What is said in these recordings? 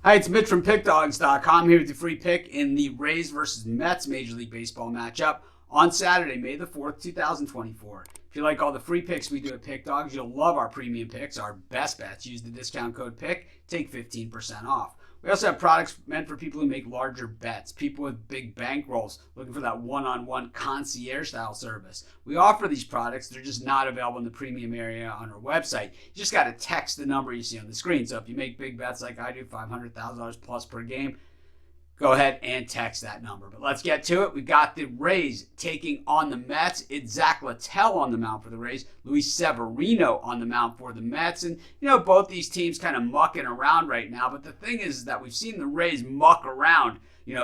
Hi, it's Mitch from Pickdawgz.com here with the free pick in the Rays versus Mets Major League Baseball matchup on Saturday, May the 4th, 2024. If you like all the free picks we do at Pick Dawgz, you'll love our premium picks, our best bets. Use the discount code PICK, take 15% off. We also have products meant for people who make larger bets, people with big bankrolls looking for that one-on-one concierge-style service. We offer these products. They're just not available in the premium area on our website. You just got to text the number you see on the screen. So if you make big bets like I do, $500,000 plus per game, go ahead and text that number. But let's get to it. We've got the Rays taking on the Mets. It's Zach Littell on the mound for the Rays, Luis Severino on the mound for the Mets. And, both these teams kind of mucking around right now. But the thing is that we've seen the Rays muck around,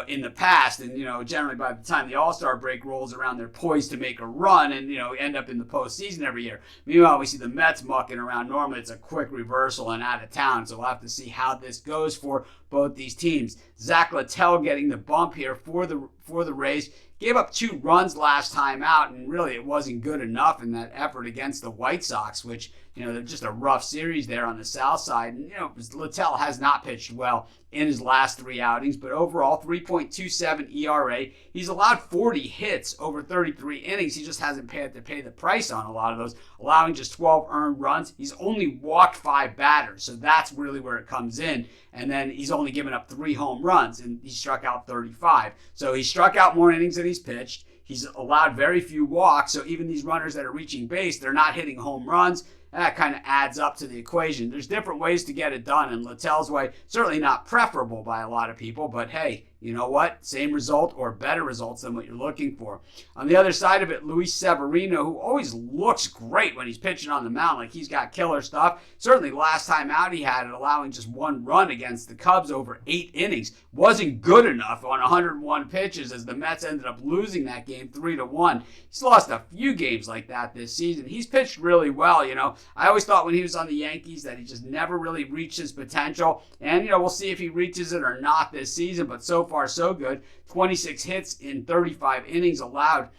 in the past. And, generally by the time the All-Star break rolls around, they're poised to make a run and, end up in the postseason every year. Meanwhile, we see the Mets mucking around. Normally it's a quick reversal and out of town. So we'll have to see how this goes for both these teams. Zach Littell getting the bump here for the Rays. Gave up 2 runs last time out, and really it wasn't good enough in that effort against the White Sox, which, they're just a rough series there on the south side. And, Littell has not pitched well in his last 3 outings, but overall 3.27 ERA. He's allowed 40 hits over 33 innings. He just hasn't had to pay the price on a lot of those, allowing just 12 earned runs. He's only walked 5 batters, so that's really where it comes in. And then he's only given up 3 home runs, and he struck out 35. So he struck out more innings than he's pitched. He's allowed very few walks, so even these runners that are reaching base, they're not hitting home runs. That kind of adds up to the equation. There's different ways to get it done, and Littell's way, certainly not preferable by a lot of people, but hey, you know what? Same result or better results than what you're looking for. On the other side of it, Luis Severino, who always looks great when he's pitching on the mound, like he's got killer stuff. Certainly last time out he had it, allowing just 1 run against the Cubs over 8 innings. Wasn't good enough on 101 pitches as the Mets ended up losing that game 3-1. He's lost a few games like that this season. He's pitched really well, I always thought when he was on the Yankees that he just never really reached his potential. And, we'll see if he reaches it or not this season, but so far so good. 26 hits in 35 innings allowed,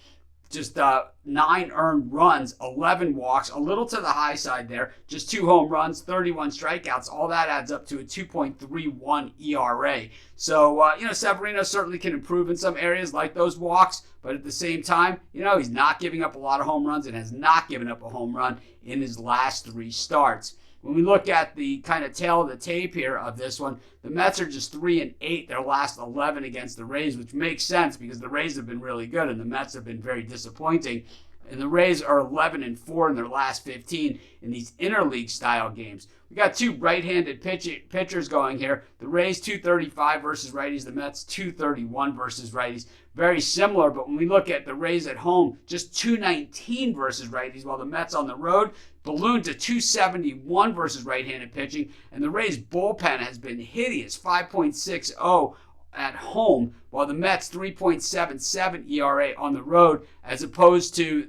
just 9 earned runs, 11 walks, a little to the high side there, just 2 home runs, 31 strikeouts. All that adds up to a 2.31 ERA. So, Severino certainly can improve in some areas like those walks, but at the same time, he's not giving up a lot of home runs and has not given up a home run in his last 3 starts. When we look at the kind of tail of the tape here of this one, the Mets are just 3-8 their last 11 against the Rays, which makes sense because the Rays have been really good and the Mets have been very disappointing. And the Rays are 11-4 in their last 15 in these interleague style games. We got 2 right-handed pitchers going here. The Rays 235 versus righties, the Mets 231 versus righties. Very similar, but when we look at the Rays at home, just 219 versus righties, while the Mets on the road ballooned to 271 versus right-handed pitching. And the Rays bullpen has been hideous, 5.60 at home, while the Mets 3.77 ERA on the road, as opposed to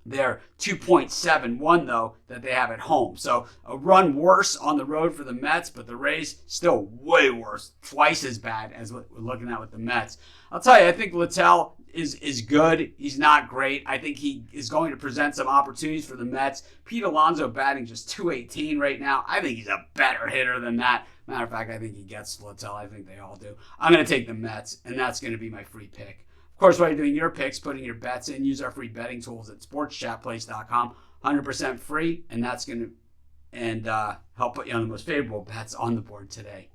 their 2.71 though that they have at home. So a run worse on the road for the Mets, but the Rays still way worse, twice as bad as what we're looking at with the Mets. I'll tell you, I think Littell is good. He's not great. I think he is going to present some opportunities for the Mets. Pete Alonso batting just 218 right now. I think he's a better hitter than that. Matter of fact, I think he gets Littell. I think they all do. I'm going to take the Mets, and that's going to be my free pick. Of course, while you're doing your picks, putting your bets in, use our free betting tools at sportschatplace.com. 100% free, and that's going to help put you on the most favorable bets on the board today.